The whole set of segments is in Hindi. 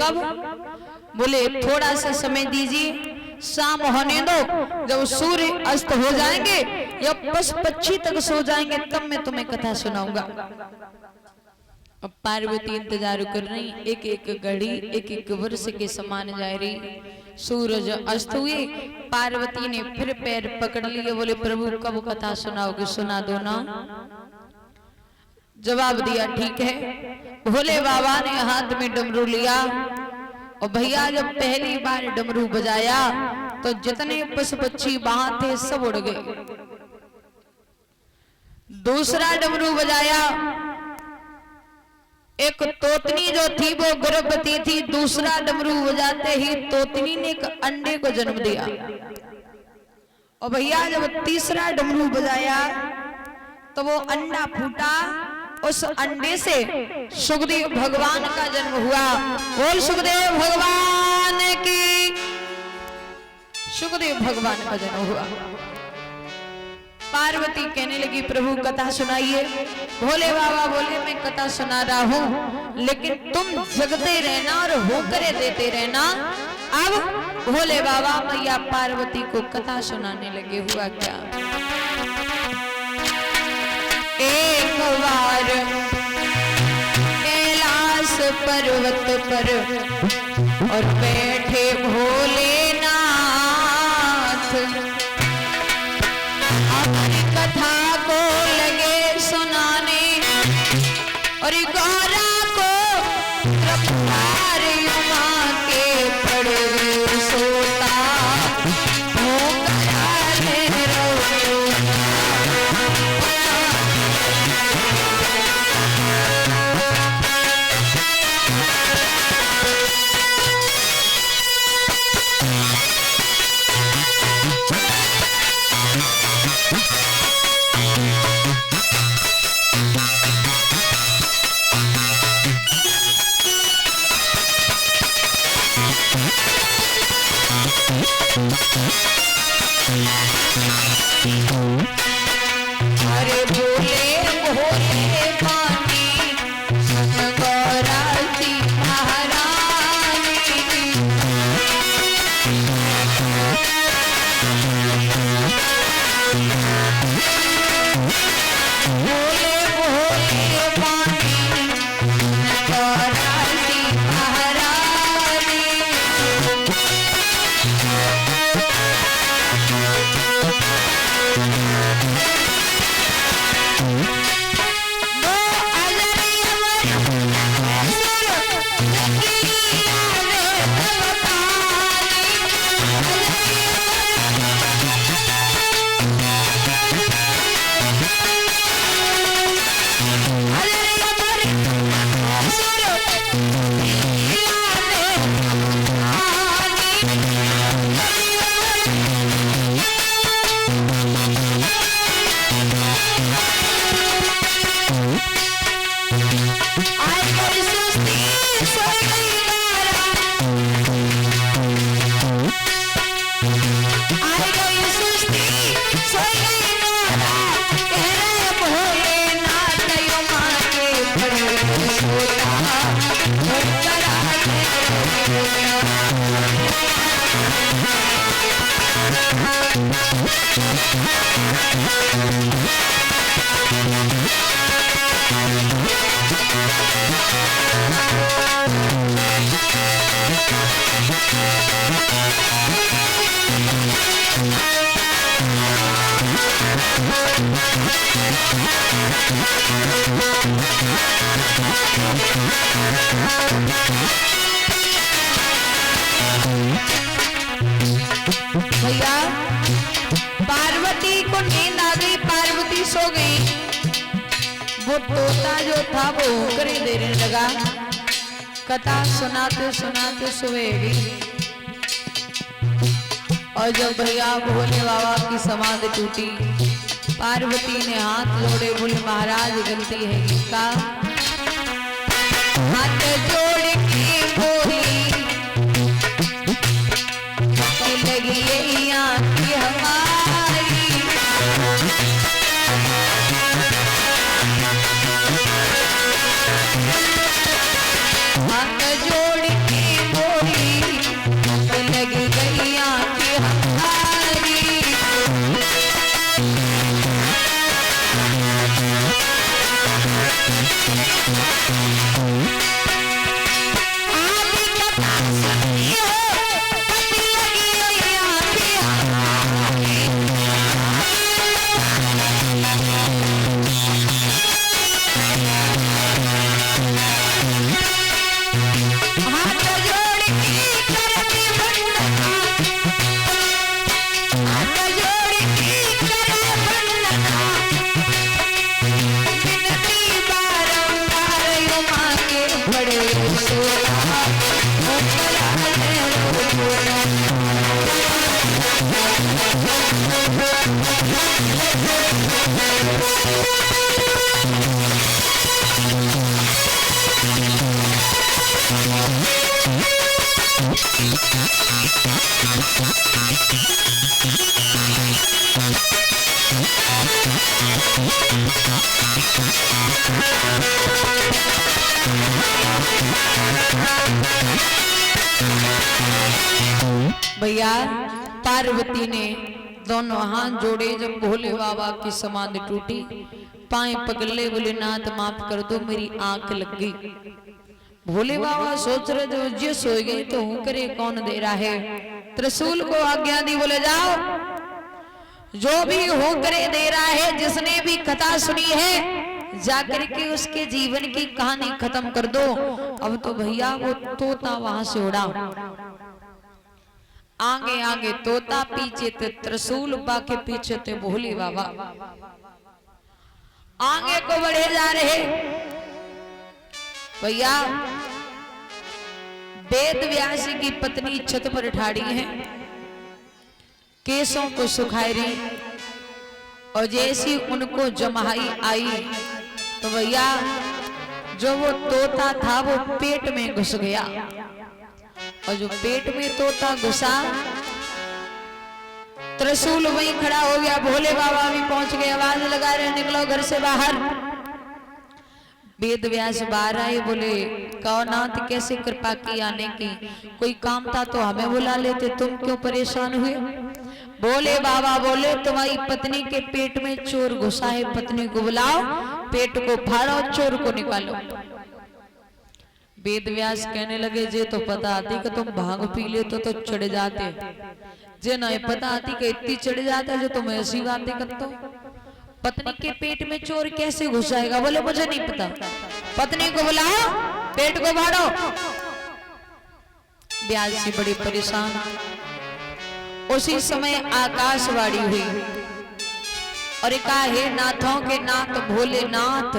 कब? बोले थोड़ा सा समय दीजिए, शाम होने दो, जब सूर्य अस्त हो जाएंगे या पशु पक्षी तक सो जाएंगे तब मैं तुम्हें कथा सुनाऊंगा। अब पार्वती इंतजार कर रही, एक एक घड़ी एक एक वर्ष के समान जा रही। सूरज अस्त हुए, पार्वती ने फिर पैर पकड़ लिए, बोले प्रभु कब कथा सुनाओगे, सुना दो ना। जवाब दिया ठीक है। भोले बाबा ने हाथ में डमरू लिया और भैया जब पहली बार डमरू बजाया तो जितने पशु पक्षी वहां थे सब उड़ गए। दूसरा डमरू बजाया, एक तोतनी जो थी वो गर्भवती थी, दूसरा डमरू बजाते ही तोतनी ने एक अंडे को जन्म दिया। और भैया जब तीसरा डमरू बजाया तो वो अंडा फूटा, उस अंडे से सुखदेव भगवान का जन्म हुआ। बोल सुखदेव भगवान की, सुखदेव भगवान का जन्म हुआ। पार्वती कहने लगी प्रभु कथा सुनाइए। भोले बाबा बोले मैं कथा सुना रहा हूं, लेकिन तुम जगते रहना और होकरे देते रहना। अब भोले बाबा मैया पार्वती को कथा सुनाने लगे। हुआ क्या? एक बार कैलाश पर्वत पर और बैठे भोलेनाथ, अपनी कथा को लगे सुनाने और गौरा को रफ्तार उमा के पड़ सोता अरे भोले भोले पानी गौरा सी महारानी, भोले भोले पानी गौरा सी महारानी। भैया पार्वती को नींद आ गई, पार्वती सो गई। वो तोता जो था वो होकरे देने लगा। कथा सुनाते सुनाते सुबह और जब भैया भोले बाबा की समाधि टूटी, पार्वती ने हाथ जोड़े, बोले महाराज गलती है इसका। हाथ जोड़ के बोली लगी यही आंखें हमारी, हाथ जोड़ के भैया पार्वती ने दोनों हाथ जोड़े जब भोले बाबा की समाधि टूटी, पाए पगले बोले नाथ माफ कर दो मेरी आंख लग गई। भोले बाबा सोच रहे जो जो सो गई तो हूं करे कौन दे रहा है। त्रिशूल को आज्ञा दी, बोले जाओ जो भी हो करे दे रहा है, जिसने भी कथा सुनी है जाकर के उसके जीवन की कहानी खत्म कर दो। अब तो भैया वो तोता वहां से उड़ा, आगे आगे तोता, पीछे थे त्रिशूल, बाके पीछे थे भोले बाबा। आगे को बढ़े जा रहे भैया। वेद व्यास की पत्नी छत पर ठाड़ी है, केसों को सुखाई रही, और जैसी उनको जमाई आई तो भैया जो वो तोता था वो पेट में घुस गया, और जो पेट में तोता घुसा त्रिशूल वहीं खड़ा हो गया। भोले बाबा भी पहुंच गए, आवाज लगा रहे निकलो घर से बाहर। वेद व्यास बाहर आए, बोले कहो नाथ कैसे कृपा की आने की, कोई काम था तो हमें बुला लेते, तुम क्यों परेशान हुए। भोले बाबा बोले तुम्हारी पत्नी के पेट में चोर घुसा है, पत्नी को बुलाओ, पेट को फाड़ो, चोर को निकालो। वेद व्यास कहने लगे जे तो पता आती कि तुम भांग पी लेते तो चढ़ जाते, जे नहीं पता आती कि इतनी चढ़ जाता जो तुम ऐसी बातें करते हो। पत्नी के पेट में चोर कैसे घुसाएगा, बोले मुझे नहीं पता, पत्नी को बुलाओ, पेट को फाड़ो। व्यास जी बड़ी परेशान। उसी समय आकाशवाणी हुई और कहा हे नाथों के नाथ भोलेनाथ,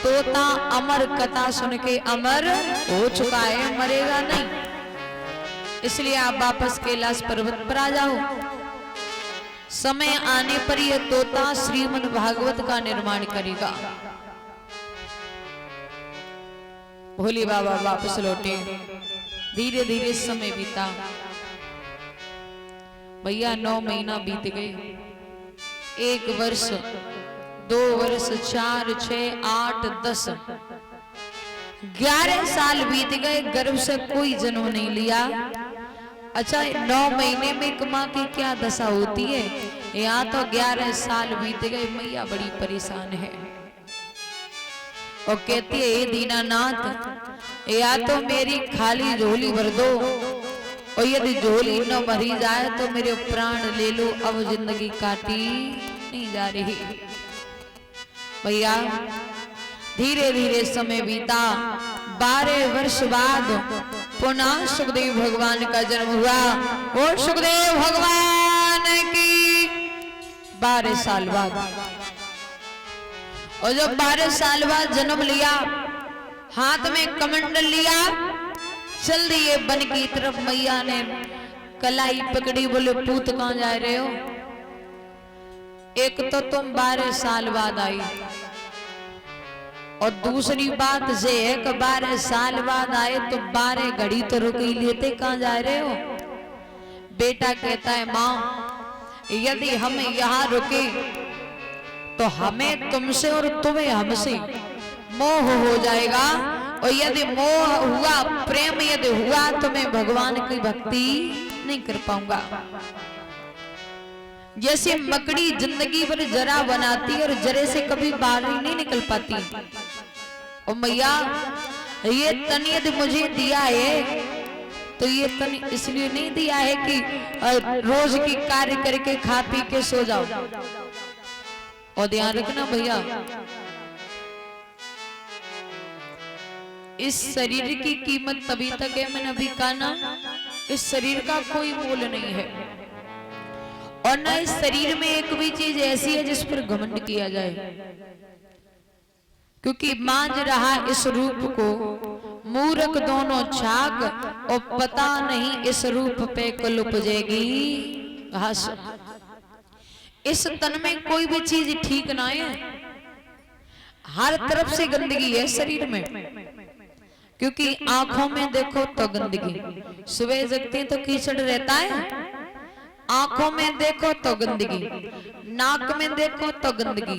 तोता अमर कथा सुन के अमर हो चुका है, मरेगा नहीं, इसलिए आप वापस कैलाश पर्वत पर आ जाओ। समय आने पर यह तोता श्रीमद् भागवत का निर्माण करेगा। भोले बाबा वापस लौटे, धीरे धीरे समय बीता भैया। 9 महीना बीत गए, 1 वर्ष, 2 वर्ष, 4, 6, 8, 10, 11 साल बीत गए, गर्भ से कोई जन्म नहीं लिया। अच्छा 9 महीने में एक माँ की क्या दशा होती है, यहाँ तो 11 साल बीत गए। मैया बड़ी परेशान है और कहती है हे दीनानाथ, या तो मेरी खाली झोली भर दो, और यदि झोली न भरी जाए तो मेरे प्राण ले लो, अब जिंदगी काटी नहीं जा रही। भैया धीरे धीरे समय बीता, 12 वर्ष बाद पुनः सुखदेव भगवान का जन्म हुआ। और सुखदेव भगवान की 12 साल बाद, और जब 12 साल बाद जन्म लिया, हाथ में कमंडल लिया, चल दिए वन की तरफ। मैया ने कलाई पकड़ी, बोले पूत कहां जा रहे हो, एक तो तुम 12 साल बाद आई, और दूसरी बात ये है कि 12 साल बाद आए तो 12 घड़ी तो रुक ही लेते, कहां जा रहे हो। बेटा कहता है माँ यदि हम यहाँ रुके तो हमें तुमसे और तुम्हें हमसे मोह हो जाएगा, और यदि मोह हुआ, प्रेम यदि हुआ तो मैं भगवान की भक्ति नहीं कर पाऊंगा। जैसे मकड़ी जिंदगी भर जरा बनाती और जरे से कभी बाहर ही नहीं निकल पाती। और मैया ये तन यदि मुझे दिया है तो ये तन इसलिए नहीं दिया है कि रोज की कार्य करके खा पी के सो जाओ। और ध्यान रखना भैया, इस शरीर की कीमत तभी तक है, मैंने अभी कहा ना, इस शरीर का कोई मोल नहीं है। और ना इस शरीर में एक भी चीज ऐसी है जिस पर घमंड किया जाए, क्योंकि मांझ रहा इस रूप को मूर्ख दोनों झाग, और पता नहीं इस रूप पे कल उपजेगी घास। इस तन में कोई भी चीज ठीक ना है, हर तरफ से गंदगी है शरीर में। क्योंकि आंखों में देखो तो गंदगी, सुबह जगते हैं तो कीचड़ रहता है, आंखों में देखो तो गंदगी, नाक में देखो तो गंदगी,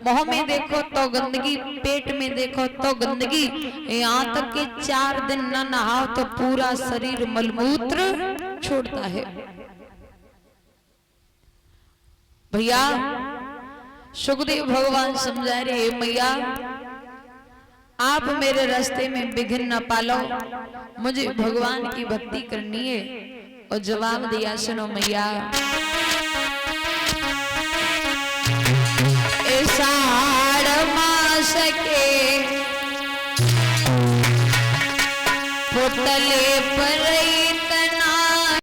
मुंह में देखो तो गंदगी, पेट में देखो तो गंदगी, यहाँ तक कि 4 दिन न नहाओ तो पूरा शरीर मलमूत्र छोड़ता है। भैया सुखदेव भगवान समझा रहे, मैया आप मेरे रास्ते में विघ्न न पालो, मुझे भगवान की भक्ति करनी है। और जवाब दिया, सुनो मैया, आषाढ़ मास के पुतले